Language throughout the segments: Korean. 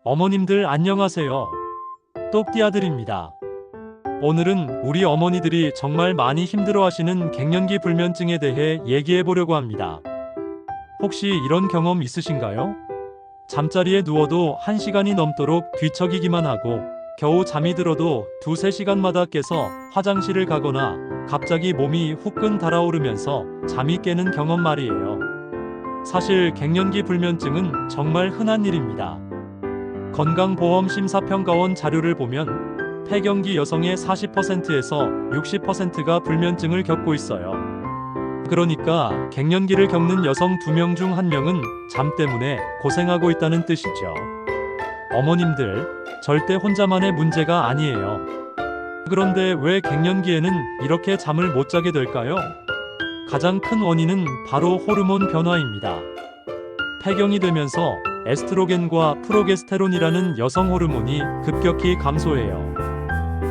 어머님들 안녕하세요. 똑띠아들입니다. 오늘은 우리 어머니들이 정말 많이 힘들어하시는 갱년기 불면증에 대해 얘기해 보려고 합니다. 혹시 이런 경험 있으신가요? 잠자리에 누워도 1시간이 넘도록 뒤척이기만 하고 겨우 잠이 들어도 2~3시간마다 깨서 화장실을 가거나 갑자기 몸이 후끈 달아오르면서 잠이 깨는 경험 말이에요. 사실 갱년기 불면증은 정말 흔한 일입니다. 건강보험심사평가원 자료를 보면 폐경기 여성의 40%에서 60%가 불면증을 겪고 있어요. 그러니까 갱년기를 겪는 여성 2명 중 1명은 잠 때문에 고생하고 있다는 뜻이죠. 어머님들, 절대 혼자만의 문제가 아니에요. 그런데 왜 갱년기에는 이렇게 잠을 못 자게 될까요? 가장 큰 원인은 바로 호르몬 변화입니다. 폐경이 되면서 에스트로겐과 프로게스테론이라는 여성 호르몬이 급격히 감소해요.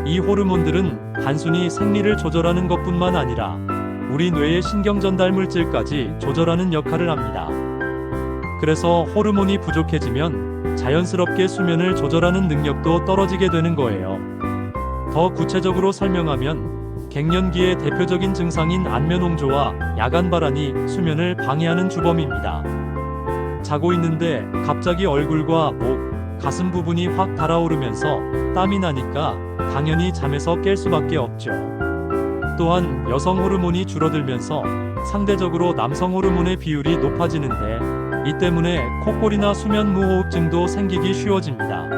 이 호르몬들은 단순히 생리를 조절하는 것뿐만 아니라 우리 뇌의 신경 전달 물질까지 조절하는 역할을 합니다. 그래서 호르몬이 부족해지면 자연스럽게 수면을 조절하는 능력도 떨어지게 되는 거예요. 더 구체적으로 설명하면 갱년기의 대표적인 증상인 안면홍조와 야간발한이 수면을 방해하는 주범입니다. 자고 있는데 갑자기 얼굴과 목, 가슴 부분이 확 달아오르면서 땀이 나니까 당연히 잠에서 깰 수밖에 없죠. 또한 여성 호르몬이 줄어들면서 상대적으로 남성 호르몬의 비율이 높아지는데 이 때문에 코골이나 수면 무호흡증도 생기기 쉬워집니다.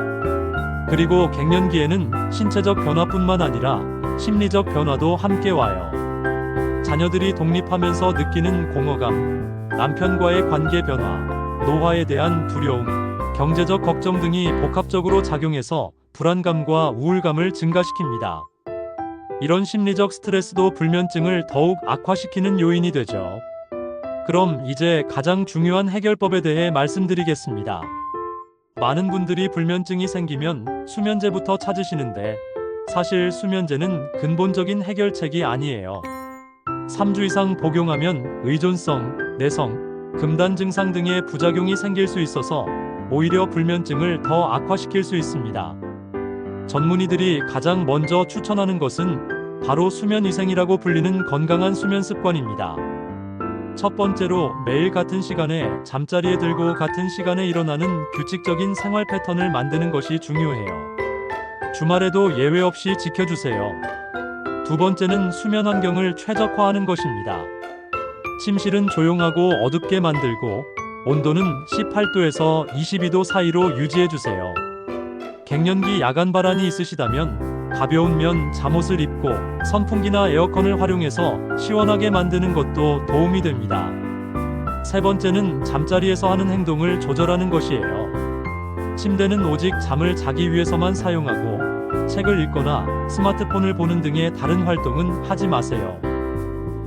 그리고 갱년기에는 신체적 변화뿐만 아니라 심리적 변화도 함께 와요. 자녀들이 독립하면서 느끼는 공허감, 남편과의 관계 변화, 노화에 대한 두려움, 경제적 걱정 등이 복합적으로 작용해서 불안감과 우울감을 증가시킵니다. 이런 심리적 스트레스도 불면증을 더욱 악화시키는 요인이 되죠. 그럼 이제 가장 중요한 해결법에 대해 말씀드리겠습니다. 많은 분들이 불면증이 생기면 수면제부터 찾으시는데 사실 수면제는 근본적인 해결책이 아니에요. 3주 이상 복용하면 의존성, 내성, 금단 증상 등의 부작용이 생길 수 있어서 오히려 불면증을 더 악화시킬 수 있습니다. 전문의들이 가장 먼저 추천하는 것은 바로 수면위생이라고 불리는 건강한 수면 습관입니다. 첫 번째로 매일 같은 시간에 잠자리에 들고 같은 시간에 일어나는 규칙적인 생활 패턴을 만드는 것이 중요해요. 주말에도 예외 없이 지켜주세요. 두 번째는 수면 환경을 최적화하는 것입니다. 침실은 조용하고 어둡게 만들고 온도는 18도에서 22도 사이로 유지해주세요. 갱년기 야간발한이 있으시다면 가벼운 면 잠옷을 입고 선풍기나 에어컨을 활용해서 시원하게 만드는 것도 도움이 됩니다. 세 번째는 잠자리에서 하는 행동을 조절하는 것이에요. 침대는 오직 잠을 자기 위해서만 사용하고 책을 읽거나 스마트폰을 보는 등의 다른 활동은 하지 마세요.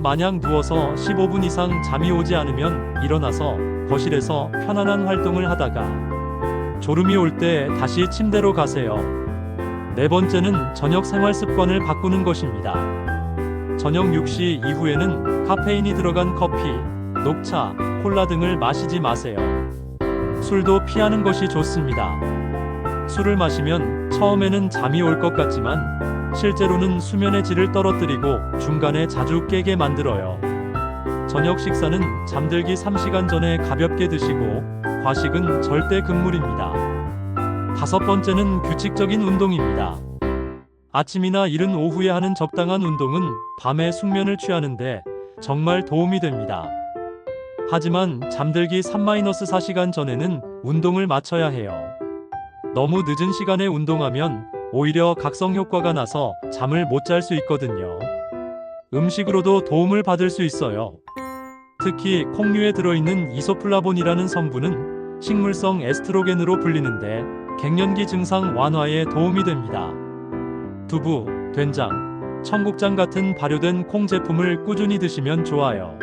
만약 누워서 15분 이상 잠이 오지 않으면 일어나서 거실에서 편안한 활동을 하다가 졸음이 올 때 다시 침대로 가세요. 네 번째는 저녁 생활 습관을 바꾸는 것입니다. 저녁 6시 이후에는 카페인이 들어간 커피, 녹차, 콜라 등을 마시지 마세요. 술도 피하는 것이 좋습니다. 술을 마시면 처음에는 잠이 올 것 같지만 실제로는 수면의 질을 떨어뜨리고 중간에 자주 깨게 만들어요. 저녁 식사는 잠들기 3시간 전에 가볍게 드시고 과식은 절대 금물입니다. 다섯 번째는 규칙적인 운동입니다. 아침이나 이른 오후에 하는 적당한 운동은 밤에 숙면을 취하는데 정말 도움이 됩니다. 하지만 잠들기 3-4시간 전에는 운동을 마쳐야 해요. 너무 늦은 시간에 운동하면 오히려 각성 효과가 나서 잠을 못 잘 수 있거든요. 음식으로도 도움을 받을 수 있어요. 특히 콩류에 들어있는 이소플라본이라는 성분은 식물성 에스트로겐으로 불리는데 갱년기 증상 완화에 도움이 됩니다. 두부, 된장, 청국장 같은 발효된 콩 제품을 꾸준히 드시면 좋아요.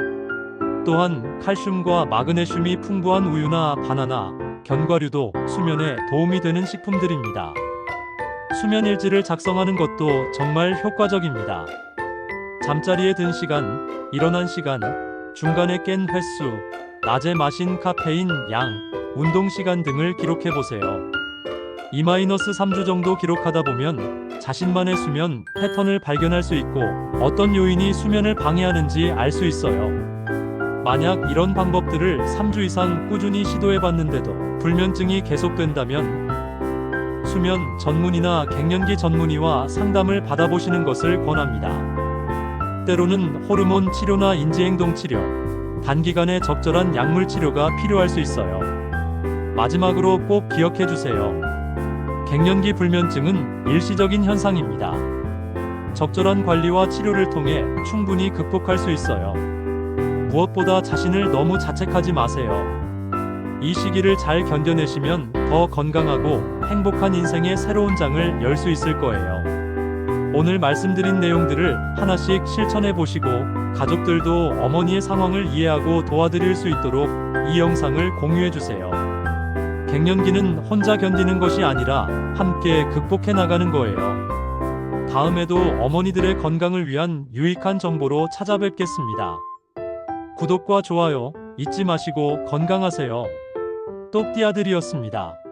또한 칼슘과 마그네슘이 풍부한 우유나 바나나, 견과류도 수면에 도움이 되는 식품들입니다. 수면 일지를 작성하는 것도 정말 효과적입니다. 잠자리에 든 시간, 일어난 시간, 중간에 깬 횟수, 낮에 마신 카페인 양, 운동 시간 등을 기록해 보세요. 2-3주 정도 기록하다 보면 자신만의 수면 패턴을 발견할 수 있고 어떤 요인이 수면을 방해하는지 알 수 있어요. 만약 이런 방법들을 3주 이상 꾸준히 시도해 봤는데도 불면증이 계속된다면 수면 전문의나 갱년기 전문의와 상담을 받아보시는 것을 권합니다. 때로는 호르몬 치료나 인지행동 치료, 단기간에 적절한 약물 치료가 필요할 수 있어요. 마지막으로 꼭 기억해 주세요. 갱년기 불면증은 일시적인 현상입니다. 적절한 관리와 치료를 통해 충분히 극복할 수 있어요. 무엇보다 자신을 너무 자책하지 마세요. 이 시기를 잘 견뎌내시면 더 건강하고 행복한 인생의 새로운 장을 열 수 있을 거예요. 오늘 말씀드린 내용들을 하나씩 실천해 보시고 가족들도 어머니의 상황을 이해하고 도와드릴 수 있도록 이 영상을 공유해 주세요. 갱년기는 혼자 견디는 것이 아니라 함께 극복해 나가는 거예요. 다음에도 어머니들의 건강을 위한 유익한 정보로 찾아뵙겠습니다. 구독과 좋아요 잊지 마시고 건강하세요. 똑띠아들이었습니다.